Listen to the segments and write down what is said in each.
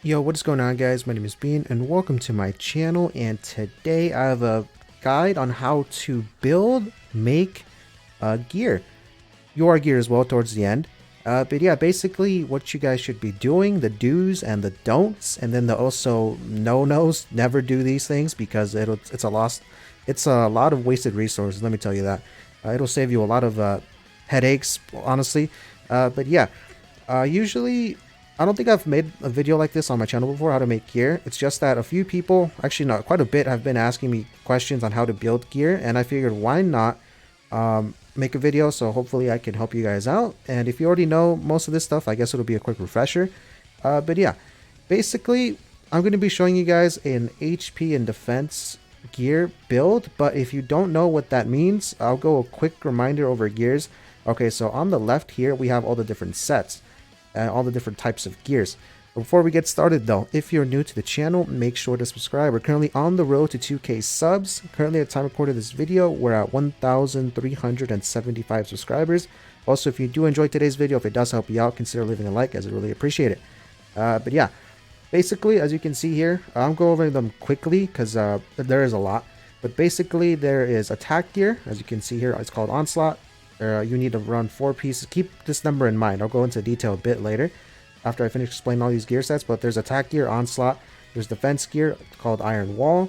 Yo, what is going on, guys? My name is Bean and welcome to my channel. And today I have a guide on how to build, make gear, your gear as well towards the end. But yeah, basically what you guys should be doing, the do's and the don'ts, and then the also no-nos. Never do these things because it's a lot of wasted resources. Let me tell you that. It'll save you a lot of headaches, honestly. But yeah, usually I don't think I've made a video like this on my channel before, how to make gear. It's just that a few people, actually not quite a bit, have been asking me questions on how to build gear, and I figured why not make a video, so hopefully I can help you guys out. And if you already know most of this stuff, I guess it'll be a quick refresher. But yeah, basically I'm going to be showing you guys an HP and defense gear build, but if you don't know what that means, I'll go a quick reminder over gears. Okay, so on the left here we have all the different sets and all the different types of gears. Before we get started though, if you're new to the channel, make sure to subscribe. We're currently on the road to 2K subs. Currently at the time recorded this video, we're at 1,375 subscribers. Also, if you do enjoy today's video, if it does help you out, consider leaving a like, as I really appreciate it. But yeah, basically, as you can see here, I'm going over them quickly because there is a lot. But basically, there is attack gear. As you can see here, it's called Onslaught. You need to run 4 pieces. Keep this number in mind. I'll go into detail a bit later after I finish explaining all these gear sets. But there's attack gear, Onslaught. There's defense gear called Iron Wall.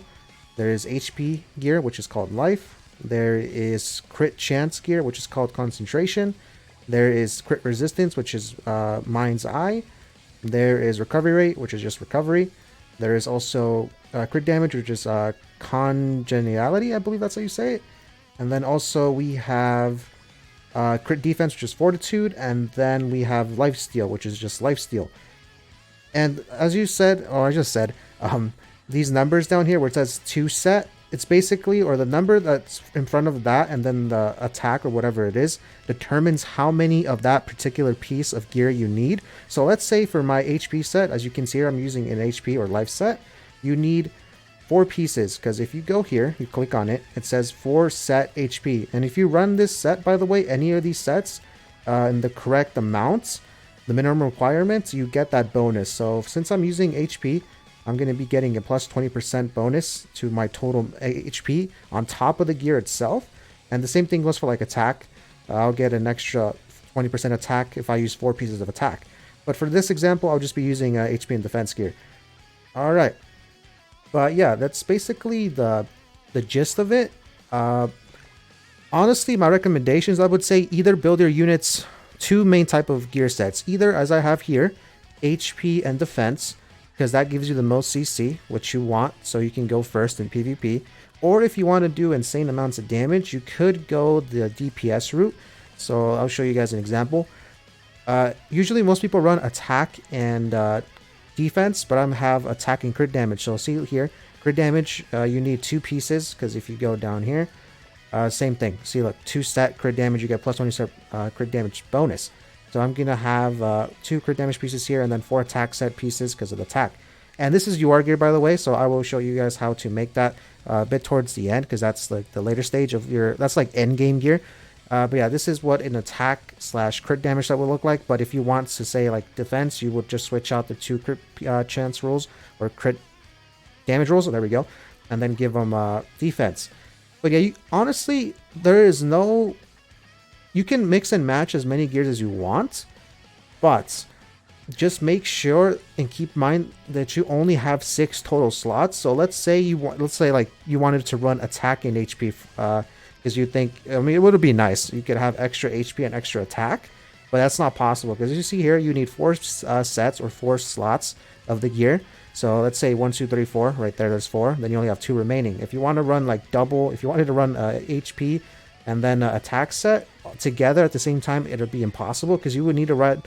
There is HP gear, which is called Life. There is crit chance gear, which is called Concentration. There is crit resistance, which is Mind's Eye. There is recovery rate, which is just recovery. There is also crit damage, which is congeniality, I believe that's how you say it. And then also we have crit defense, which is fortitude, and then we have lifesteal, which is just lifesteal. And as you said, or I just said, these numbers down here where it says 2 set, it's basically, or the number that's in front of that and then the attack or whatever it is, determines how many of that particular piece of gear you need. So let's say for my HP set, as you can see here, I'm using an HP or life set, you need 4 pieces, because if you go here, you click on it, it says 4 set HP. And if you run this set, by the way, any of these sets in the correct amounts, the minimum requirements, you get that bonus. So since I'm using HP, I'm going to be getting a plus 20% bonus to my total HP on top of the gear itself. And the same thing goes for like attack. I'll get an extra 20% attack if I use 4 pieces of attack. But for this example, I'll just be using HP and defense gear. All right. But yeah, that's basically the gist of it. Honestly, my recommendations, I would say either build your units 2 main type of gear sets. Either, as I have here, HP and defense, because that gives you the most CC, which you want, so you can go first in PvP. Or if you want to do insane amounts of damage, you could go the DPS route. So I'll show you guys an example. Usually most people run attack and defense, but I have attack and crit damage. So see here, crit damage, you need 2 pieces, because if you go down here, same thing. See, look, 2 stat crit damage, you get plus 20 crit damage bonus. So I'm gonna have 2 crit damage pieces here, and then 4 attack set pieces because of the attack. And this is UR gear, by the way, so I will show you guys how to make that a bit towards the end, because that's like the later stage of your, that's like end game gear. But yeah, this is what an attack slash crit damage that would look like. But if you want to say like defense, you would just switch out the 2 crit chance rules or crit damage rules. So there we go. And then give them defense. But yeah, honestly, there is no... You can mix and match as many gears as you want. But just make sure and keep in mind that you only have 6 total slots. So let's say you want, like you wanted to run attack and HP, because you think, I mean, it would be nice. You could have extra HP and extra attack, but that's not possible, because as you see here, you need 4 sets or 4 slots of the gear. So let's say 1, 2, 3, 4, right there, there's 4. Then you only have 2 remaining. If you want to run like double, if you wanted to run HP and then attack set together at the same time, it'll be impossible, because you would need to run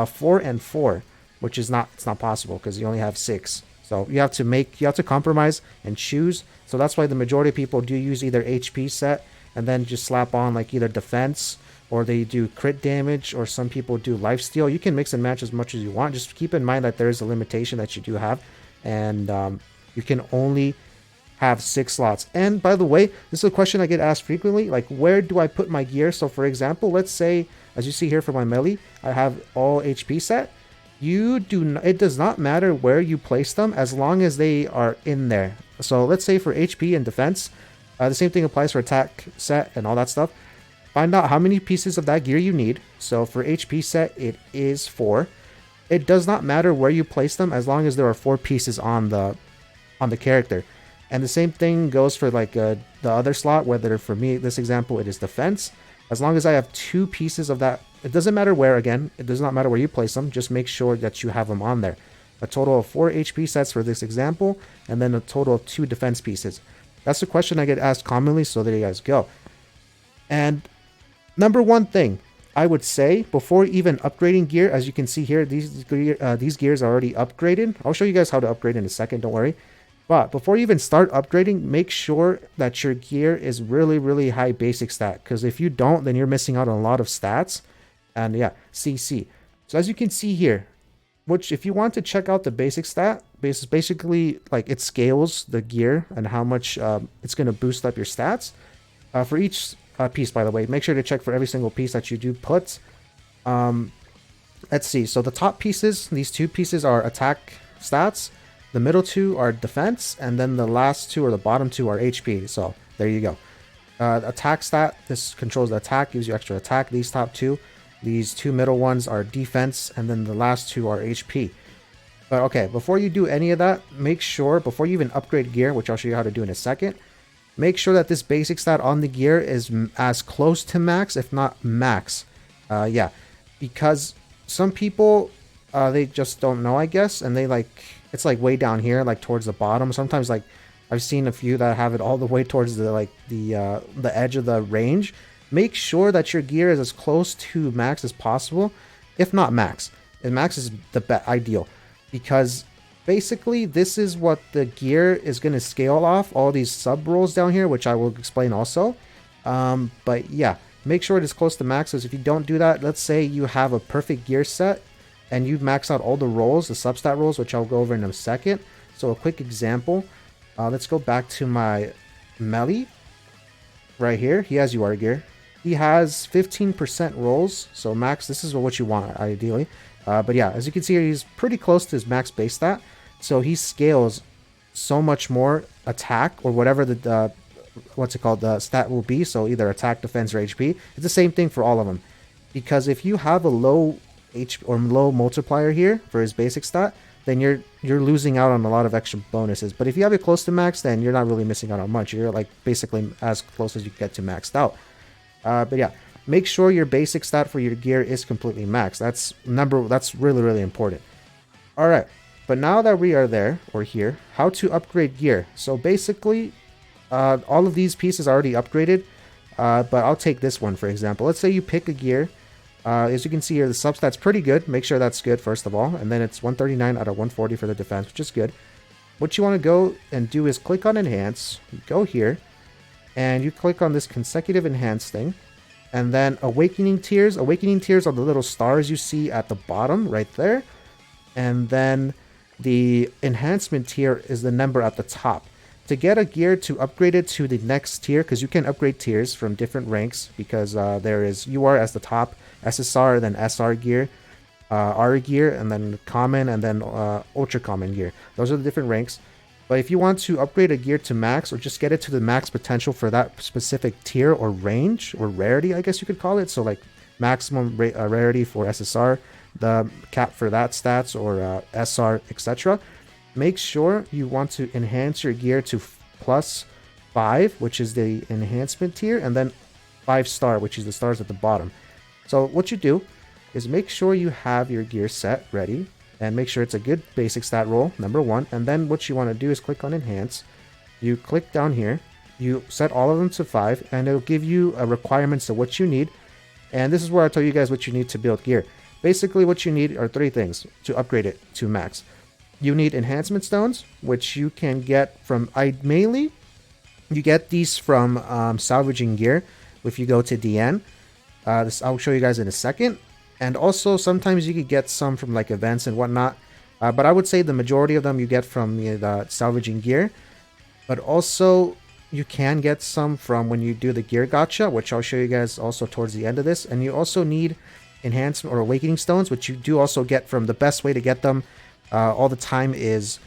4 and 4, which is not, it's not possible, because you only have 6. So you have to compromise and choose. So that's why the majority of people do use either HP set and then just slap on like either defense, or they do crit damage, or some people do lifesteal. You can mix and match as much as you want. Just keep in mind that there is a limitation that you do have, and you can only have 6 slots. And by the way, this is a question I get asked frequently, like where do I put my gear? So for example, let's say, as you see here for my melee, I have all HP set. it does not matter where you place them as long as they are in there. So let's say for HP and defense, the same thing applies for attack set and all that stuff. Find out how many pieces of that gear you need. So for HP set, it is 4. It does not matter where you place them as long as there are 4 pieces on the character. And the same thing goes for like the other slot, whether for me, this example, it is defense. As long as I have 2 pieces of that, it doesn't matter where, again, it does not matter where you place them, just make sure that you have them on there. A total of 4 HP sets for this example, and then a total of 2 defense pieces. That's the question I get asked commonly, so there you guys go. And number one thing, I would say, before even upgrading gear, as you can see here, these gears are already upgraded. I'll show you guys how to upgrade in a second, don't worry. But before you even start upgrading, make sure that your gear is really, really high basic stat. Because if you don't, then you're missing out on a lot of stats. And yeah, CC. So as you can see here, which if you want to check out the basic stat, basically like it scales the gear and how much it's going to boost up your stats. For each piece, by the way, make sure to check for every single piece that you do put. Let's see. So the top pieces, these 2 pieces are attack stats. The middle 2 are defense, and then the last 2 or the bottom 2 are HP. So there you go. Attack stat, this controls the attack, gives you extra attack. These top 2, these 2 middle ones are defense, and then the last 2 are HP. But okay, before you do any of that, make sure, before you even upgrade gear, which I'll show you how to do in a second, make sure that this basic stat on the gear is as close to max, if not max. Yeah, because some people, they just don't know, I guess, and they like, it's like way down here, like towards the bottom. Sometimes like I've seen a few that have it all the way towards the like the edge of the range. Make sure that your gear is as close to max as possible, if not max. And max is the ideal, because basically this is what the gear is going to scale off, all these sub rolls down here, which I will explain also. But yeah, make sure it is close to max, because if you don't do that, let's say you have a perfect gear set and you max out all the rolls, the substat rolls, which I'll go over in a second. So a quick example, let's go back to my Melly right here. He has UR gear. He has 15% rolls, so max, this is what you want ideally. But yeah, as you can see here, he's pretty close to his max base stat. So he scales so much more attack, or whatever the what's it called, the stat will be. So either attack, defense, or HP. It's the same thing for all of them. Because if you have a low or low multiplier here for his basic stat, then you're losing out on a lot of extra bonuses. But if you have it close to max, then you're not really missing out on much. You're like basically as close as you get to maxed out. But yeah, make sure your basic stat for your gear is completely maxed. That's really, really important. All right, but now that we are there or here, how to upgrade gear. So basically, all of these pieces are already upgraded, but I'll take this one for example. Let's say you pick a gear. As you can see here, the substat's pretty good. Make sure that's good first of all, and then it's 139 out of 140 for the defense, which is good. What you want to go and do is click on enhance, go here, and you click on this consecutive enhance thing, and then awakening tiers. Awakening tiers are the little stars you see at the bottom right there, and then the enhancement tier is the number at the top. To get a gear to upgrade it to the next tier, because you can upgrade tiers from different ranks, because there is UR as the top, SSR, then SR gear, R gear, and then common, and then ultra common gear. Those are the different ranks. But if you want to upgrade a gear to max, or just get it to the max potential for that specific tier or range, or rarity, I guess you could call it. So like maximum rarity for SSR, the cap for that stats, or SR, etc. Make sure you want to enhance your gear to +5, which is the enhancement tier, and then 5-star, which is the stars at the bottom. So what you do is make sure you have your gear set ready, and make sure it's a good basic stat roll, number 1. And then what you want to do is click on enhance. You click down here, you set all of them to 5, and it'll give you requirements of what you need. And this is where I tell you guys what you need to build gear. Basically what you need are 3 things to upgrade it to max. You need enhancement stones, which you can get from, mainly, you get these from salvaging gear if you go to DN. This I'll show you guys in a second. And also, sometimes you could get some from like events and whatnot. But I would say the majority of them you get from the salvaging gear. But also, you can get some from when you do the gear gacha, which I'll show you guys also towards the end of this. And you also need enhancement or awakening stones, which you do also get from the best way to get them all the time is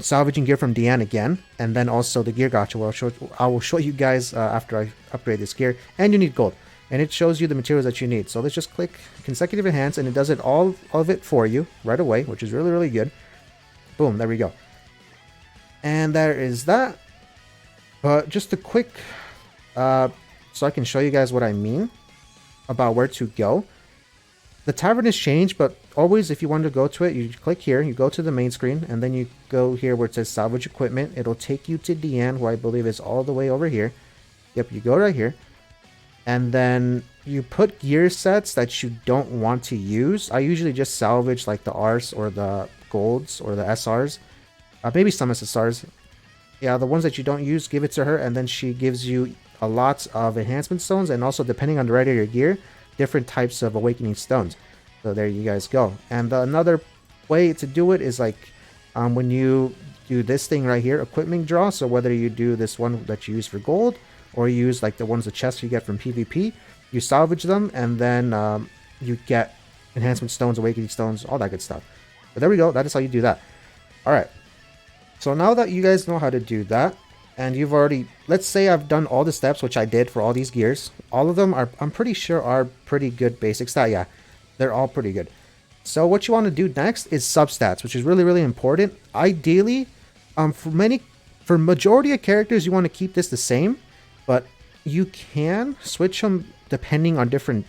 salvaging gear from Diane again, and then also the gear gacha. I will show you guys after I upgrade this gear. And you need gold, and it shows you the materials that you need. So let's just click consecutive enhance, and it does it all of it for you right away, which is really, really good. Boom, there we go. And there is that. But just a quick, so I can show you guys what I mean about where to go. The tavern has changed, but always if you want to go to it, you click here, you go to the main screen, and then you go here where it says salvage equipment. It'll take you to Diane, who I believe is all the way over here. Yep, you go right here. And then you put gear sets that you don't want to use. I usually just salvage like the Rs or the Golds or the SRs. Maybe some SSRs. Yeah, the ones that you don't use, give it to her, and then she gives you a lot of enhancement stones, and also depending on the rate of your gear, different types of awakening stones. So there you guys go. And another way to do it is like when you do this thing right here, equipment draw. So whether you do this one that you use for gold, or you use like the ones, the chests you get from PvP, you salvage them, and then you get enhancement stones, awakening stones, all that good stuff. But there we go. That is how you do that. All right. So now that you guys know how to do that, and you've already, let's say I've done all the steps, which I did for all these gears. All of them are, I'm pretty sure, are pretty good basic stat. Yeah, they're all pretty good. So what you want to do next is substats, which is really, really important. Ideally, for majority of characters, you want to keep this the same, but you can switch them depending on different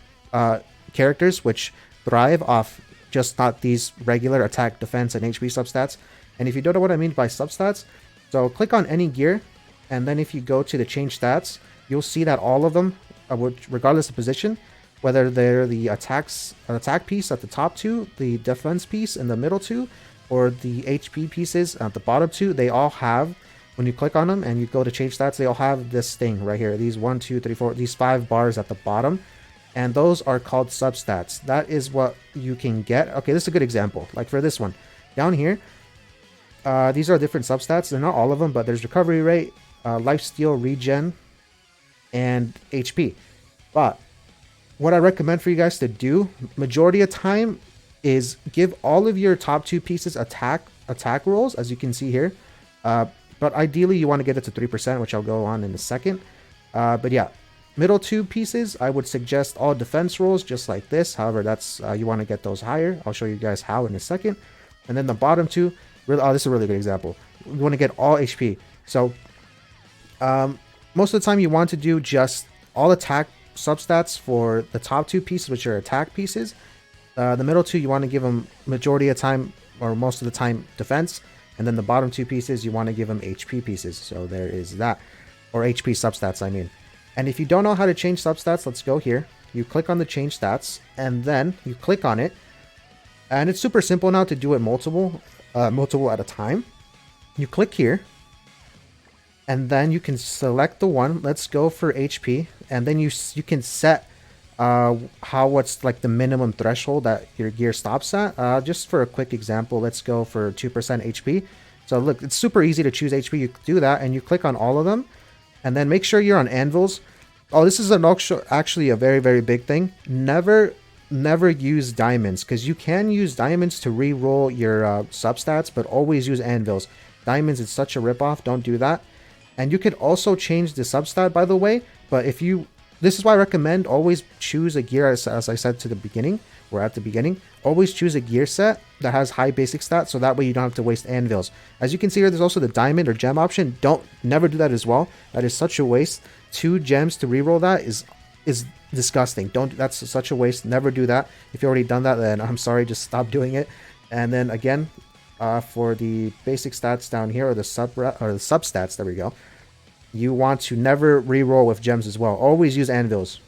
characters, which thrive off just not these regular attack, defense, and HP substats. And if you don't know what I mean by substats, so click on any gear, and then if you go to the change stats, you'll see that all of them, regardless of position, whether they're the attack piece at the top two, the defense piece in the middle two, or the HP pieces at the bottom two, they all have, when you click on them and you go to change stats, they all have this thing right here. These 1, 2, 3, 4, these 5 bars at the bottom. And those are called substats. That is what you can get. Okay, this is a good example. Like for this one, down here, these are different substats. They're not all of them, but there's recovery rate, lifesteal, regen, and HP. But what I recommend for you guys to do, majority of time, is give all of your top 2 pieces attack rolls, as you can see here. But ideally, you want to get it to 3%, which I'll go on in a second. But yeah, middle 2 pieces, I would suggest all defense rolls, just like this. However, that's you want to get those higher. I'll show you guys how in a second. And then the bottom 2, this is a really good example. You want to get all HP. So most of the time, you want to do just all attack substats for the top 2 pieces, which are attack pieces. The middle 2, you want to give them majority of time, or most of the time, defense. And then the bottom 2 pieces, you want to give them HP pieces. So there is that. Or HP substats, I mean. And if you don't know how to change substats, let's go here. You click on the change stats, and then you click on it. And it's super simple now to do it multiple at a time. You click here, and then you can select the one. Let's go for HP, and then you can set what's like the minimum threshold that your gear stops at. Just for a quick example, let's go for 2% HP. So look, it's super easy to choose HP. You do that, and you click on all of them, and then make sure you're on anvils. Oh, this is actually a very, very big thing. Never use diamonds, because you can use diamonds to re-roll your substats, but always use anvils. Diamonds is such a ripoff. Don't do that. And you can also change the substat, by the way. But this is why I recommend always choose a gear, as I said to the beginning, or at the beginning. Always choose a gear set that has high basic stats, so that way you don't have to waste anvils. As you can see here, there's also the diamond or gem option. Never do that as well. That is such a waste. 2 gems to reroll that is disgusting. That's such a waste. Never do that. If you already done that, then I'm sorry, just stop doing it. And then again, for the basic stats down here, or the substats, there we go. You want to never reroll with gems as well. Always use anvils.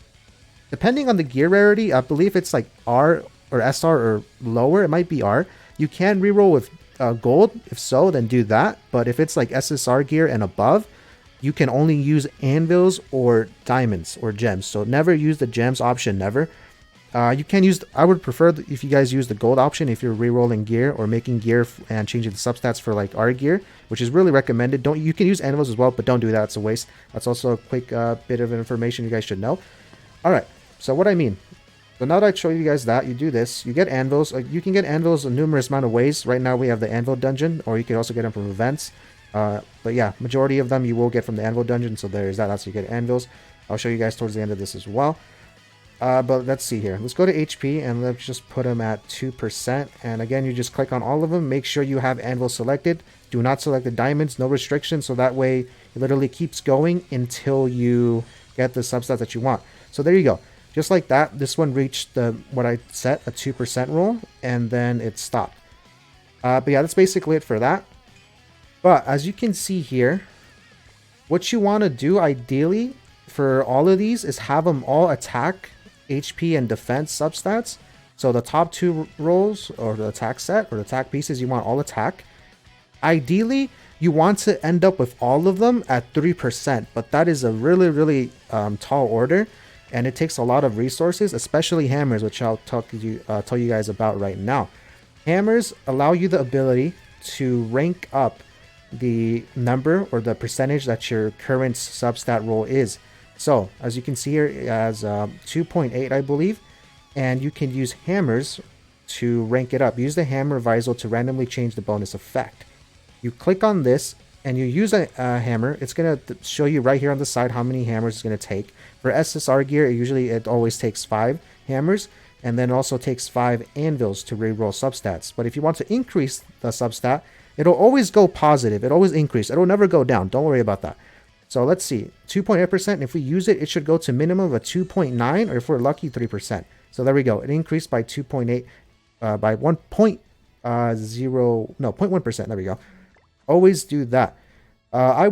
Depending on the gear rarity, I believe it's like R or SR or lower. It might be R. You can reroll with gold. If so, then do that. But if it's like SSR gear and above, you can only use anvils or diamonds or gems. So never use the gems option, never. You can use, I would prefer if you guys use the gold option if you're rerolling gear or making gear and changing the substats for like R gear, which is really recommended. You can use anvils as well, but don't do that. It's a waste. That's also a quick bit of information you guys should know. All right. So what I mean, So now that I show you guys that, you do this, you get anvils. You can get anvils a numerous amount of ways. Right now we have the anvil dungeon, or you can also get them from events. But yeah, majority of them you will get from the anvil dungeon, so there's that. That's how you get anvils. I'll show you guys towards the end of this as well. But let's see here. Let's go to HP and let's just put them at 2%. And again, you just click on all of them. Make sure you have anvil selected. Do not select the diamonds, no restrictions. So that way it literally keeps going until you get the substats that you want. So there you go. Just like that, this one reached what I set, a 2% roll, and then it stopped. But yeah, that's basically it for that. But as you can see here, what you want to do ideally for all of these is have them all attack, HP, and defense substats. So the top 2 rolls, or the attack set, or the attack pieces, you want all attack. Ideally, you want to end up with all of them at 3%, but that is a really, really tall order. And it takes a lot of resources, especially hammers, which I'll tell you guys about right now. Hammers allow you the ability to rank up the number or the percentage that your current substat roll is. So, as you can see here, it has 2.8, I believe. And you can use hammers to rank it up. Use the hammer visor to randomly change the bonus effect. You click on this and you use a hammer. It's going to show you right here on the side how many hammers it's going to take. For SSR gear, it always takes 5 hammers, and then also takes 5 anvils to reroll substats. But if you want to increase the substat, it'll always go positive. It'll always increase. It'll never go down. Don't worry about that. So let's see. 2.8%. If we use it, it should go to minimum of a 2.9, or if we're lucky, 3%. So there we go. It increased by 2.8, by 0.1%. There we go. Always do that. I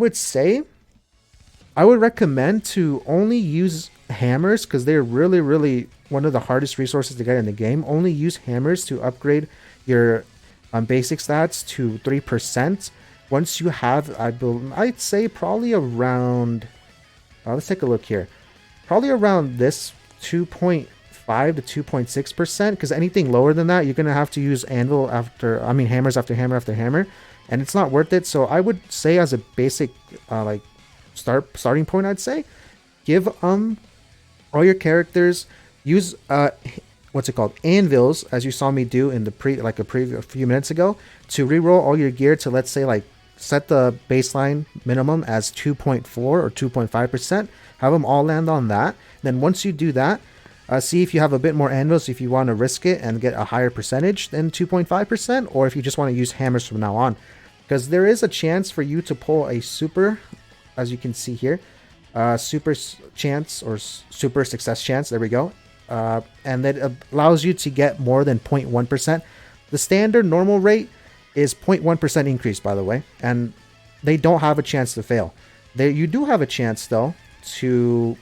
would recommend to only use hammers, because they're really, really one of the hardest resources to get in the game. Only use hammers to upgrade your basic stats to 3%. Once you have, I'd say probably around, let's take a look here. Probably around this 2.5 to 2.6%, because anything lower than that, you're going to have to use hammers after hammer after hammer, and it's not worth it. So I would say, as a basic starting point, I'd say give all your characters use anvils, as you saw me do in the a few minutes ago, to reroll all your gear to, let's say, set the baseline minimum as 2.4 or 2.5%. Have them all land on that. Then once you do that, see if you have a bit more anvils if you want to risk it and get a higher percentage than 2.5%, or if you just want to use hammers from now on, because there is a chance for you to pull a super, as you can see here, super chance or super success chance. There we go. And that allows you to get more than 0.1%. The standard normal rate is 0.1% increase, by the way, and they don't have a chance to fail. You do have a chance, though, to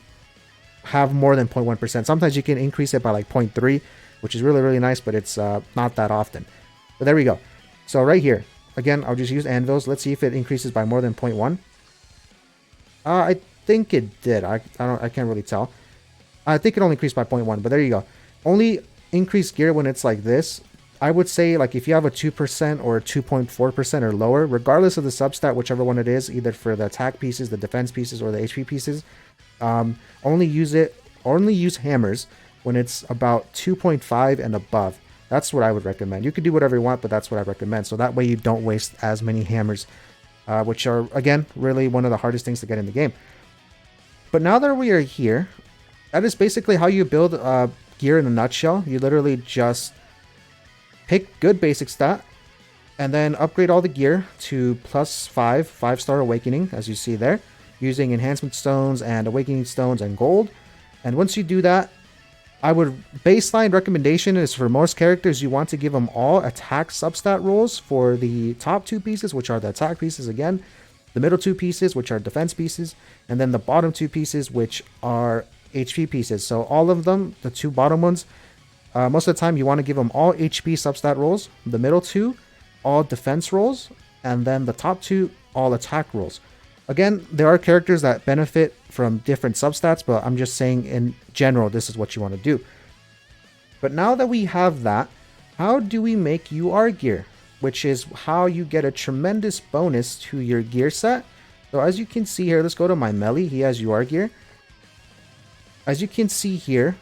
have more than 0.1%. Sometimes you can increase it by like 0.3, which is really, really nice, but it's not that often. But there we go. So right here, again, I'll just use anvils. Let's see if it increases by more than 0.1. I think it did. I can't really tell. I think it only increased by 0.1, but there you go. Only increase gear when it's like this. I would say, like, if you have a 2% or 2.4% or lower, regardless of the substat, whichever one it is, either for the attack pieces, the defense pieces, or the HP pieces, only use hammers when it's about 2.5 and above. That's what I would recommend. You can do whatever you want, but that's what I recommend. So that way you don't waste as many hammers, which are, again, really one of the hardest things to get in the game. But now that we are here, that is basically how you build gear in a nutshell. You literally just pick good basic stat, and then upgrade all the gear to +5 5-star awakening, as you see there, using enhancement stones and awakening stones and gold. And once you do that, baseline recommendation is for most characters, you want to give them all attack substat rolls for the top 2 pieces, which are the attack pieces again, the middle 2 pieces, which are defense pieces, and then the bottom 2 pieces, which are HP pieces. So all of them, the 2 bottom ones, most of the time you want to give them all HP substat rolls, the middle 2 all defense rolls, and then the top 2 all attack rolls. Again, there are characters that benefit from different substats, but I'm just saying in general, this is what you want to do. But now that we have that, how do we make UR gear? Which is how you get a tremendous bonus to your gear set. So as you can see here, let's go to my Melly. He has UR gear. As you can see here,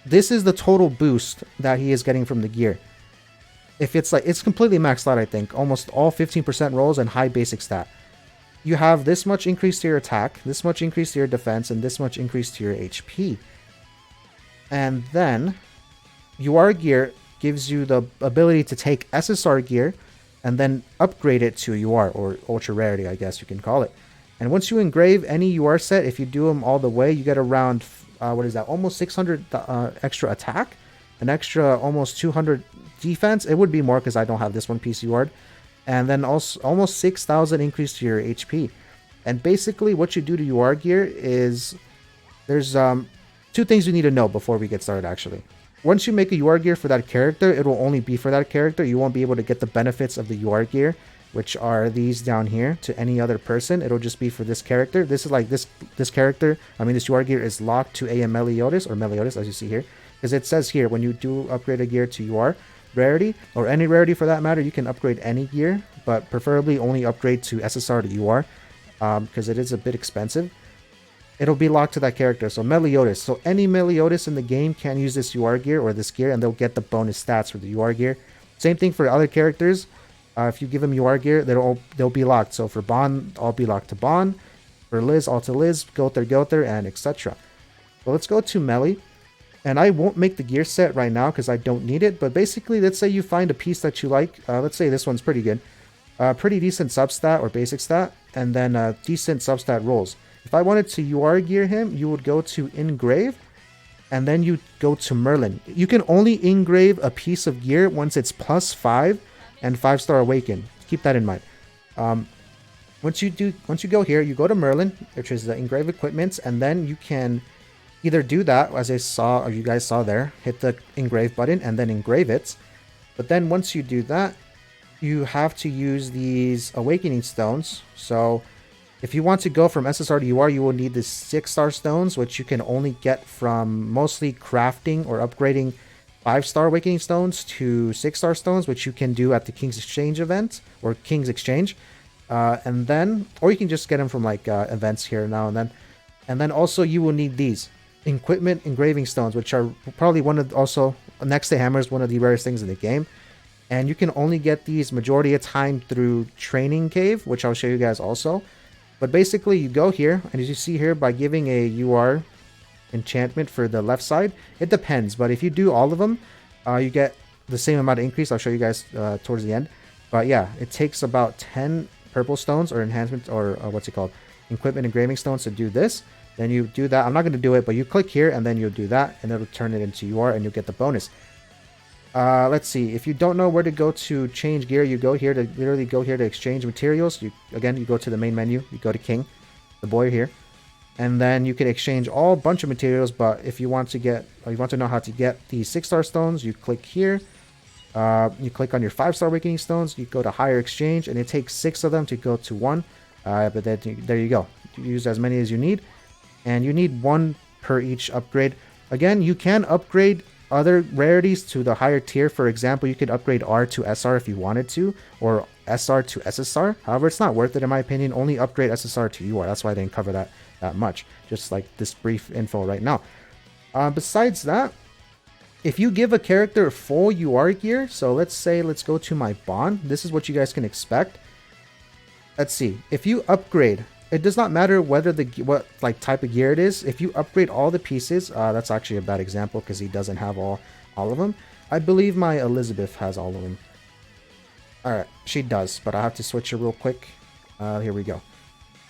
this is the total boost that he is getting from the gear. If it's like, it's completely maxed out, I think. Almost all 15% rolls and high basic stat. You have this much increase to your attack, this much increase to your defense, and this much increase to your HP. And then, UR gear gives you the ability to take SSR gear and then upgrade it to UR, or Ultra Rarity, I guess you can call it. And once you engrave any UR set, if you do them all the way, you get around, what is that, almost 600 extra attack, an extra almost 200 defense. It would be more because I don't have this one piece UR'd. And then also almost 6,000 increase to your HP. And basically what you do to UR gear is, there's two things you need to know before we get started actually. Once you make a UR gear for that character, it will only be for that character. You won't be able to get the benefits of the UR gear, which are these down here, to any other person. It'll just be for this character. This is like this character, this UR gear is locked to a Meliodas, or Meliodas as you see here. Because it says here, when you do upgrade a gear to UR rarity, or any rarity for that matter, you can upgrade any gear, but preferably only upgrade to SSR to UR, because it is a bit expensive. It'll be locked to that character. So Meliodas. So any Meliodas in the game can use this UR gear or this gear, and they'll get the bonus stats for the UR gear. Same thing for other characters. If you give them UR gear, they'll be locked. So for Bond, I'll be locked to Bond. For Liz, all to Liz, Gother, and etc. So let's go to Meli. And I won't make the gear set right now because I don't need it. But basically, let's say you find a piece that you like. Let's say this one's pretty good. Pretty decent substat or basic stat. And then decent substat rolls. If I wanted to UR gear him, you would go to Engrave, and then you go to Merlin. You can only engrave a piece of gear once it's +5 and 5-star Awaken. Keep that in mind. Once you go here, you go to Merlin, which is the engrave equipments, and then you can either do that, as I saw, or you guys saw there, hit the engrave button and then engrave it. But then once you do that, you have to use these Awakening Stones. So if you want to go from SSR to UR, you will need the 6-star stones, which you can only get from mostly crafting or upgrading 5-star Awakening Stones to 6-star stones, which you can do at the King's Exchange event, or King's Exchange. And then, or you can just get them from like events here now and then. And then also you will need these Equipment Engraving Stones, which are probably one of, also next to hammers, one of the rarest things in the game. And you can only get these majority of time through Training Cave, which I'll show you guys also. But basically, you go here, and as you see here, by giving a UR enchantment for the left side, it depends. But if you do all of them, you get the same amount of increase. I'll show you guys towards the end. But yeah, it takes about 10 purple stones or enhancement, or what's it called? Equipment Engraving Stones to do this. Then you do that. I'm not going to do it, but you click here, and then you'll do that, and it'll turn it into UR, and you'll get the bonus. Let's see. If you don't know where to go to change gear, you go here to literally go here to exchange materials. You go to the main menu. You go to King, the boy here, and then you can exchange all bunch of materials. But if you want to get, or you want to know how to get the 6-star stones, you click here. You click on your 5-star Awakening Stones. You go to higher exchange, and it takes 6 of them to go to 1. But then there you go. You use as many as you need, and you need 1 per each upgrade. Again, you can upgrade other rarities to the higher tier. For example, you could upgrade R to SR if you wanted to, or SR to SSR. However, it's not worth it in my opinion. Only upgrade SSR to UR. That's why I didn't cover that much. Just like this brief info right now. Besides that, if you give a character full UR gear, so let's go to my Bond. This is what you guys can expect. Let's see. If you upgrade, it does not matter whether what type of gear it is. If you upgrade all the pieces, that's actually a bad example because he doesn't have all of them. I believe my Elizabeth has all of them. Alright, she does, but I have to switch her real quick. Here we go.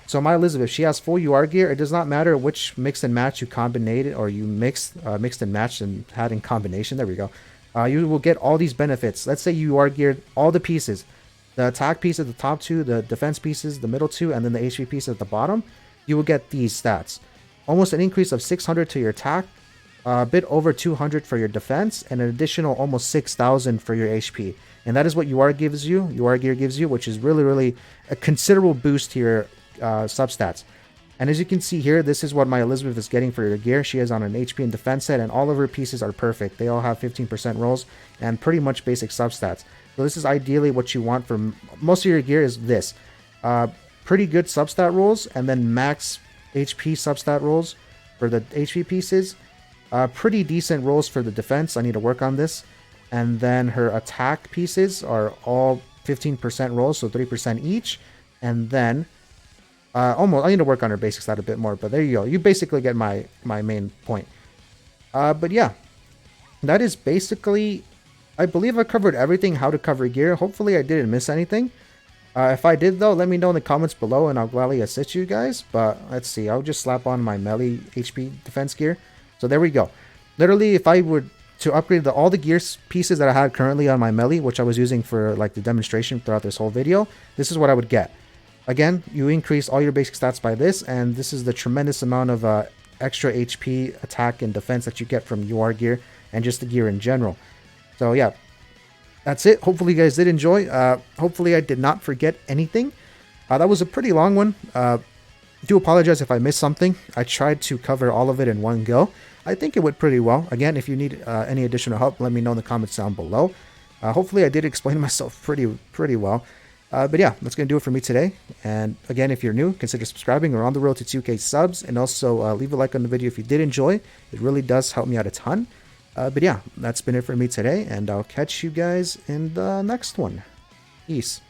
So my Elizabeth, she has full UR gear. It does not matter which mix and match you combined or you mixed and matched and had in combination. There we go. You will get all these benefits. Let's say you UR geared all the pieces. The attack piece at the top 2, the defense pieces, the middle 2, and then the HP piece at the bottom. You will get these stats. Almost an increase of 600 to your attack, a bit over 200 for your defense, and an additional almost 6,000 for your HP. And that is what UR gives you, UR gear gives you, which is really, really a considerable boost to your substats. And as you can see here, this is what my Elizabeth is getting for her gear. She is on an HP and defense set, and all of her pieces are perfect. They all have 15% rolls and pretty much basic substats. So this is ideally what you want for most of your gear is this. Pretty good substat rolls, and then max HP substat rolls for the HP pieces. Pretty decent rolls for the defense. I need to work on this. And then her attack pieces are all 15% rolls, so 3% each. And then almost, I need to work on her basic stat a bit more, but there you go. You basically get my main point. But yeah, that is basically, I believe I covered everything, how to cover gear. Hopefully I didn't miss anything. If I did though, let me know in the comments below and I'll gladly assist you guys. But let's see, I'll just slap on my melee HP defense gear. So there we go. Literally, if I would to upgrade all the gear pieces that I had currently on my melee, which I was using for like the demonstration throughout this whole video, this is what I would get. Again, you increase all your basic stats by this, and this is the tremendous amount of extra HP, attack, and defense that you get from UR gear and just the gear in general. So yeah, that's it. Hopefully you guys did enjoy. Hopefully I did not forget anything. That was a pretty long one. Do apologize if I missed something. I tried to cover all of it in one go. I think it went pretty well. Again, if you need any additional help, let me know in the comments down below. Hopefully I did explain myself pretty well. But yeah, that's going to do it for me today. And again, if you're new, consider subscribing. We're on the road to 2K subs. And also leave a like on the video if you did enjoy. It really does help me out a ton. But yeah, that's been it for me today. And I'll catch you guys in the next one. Peace.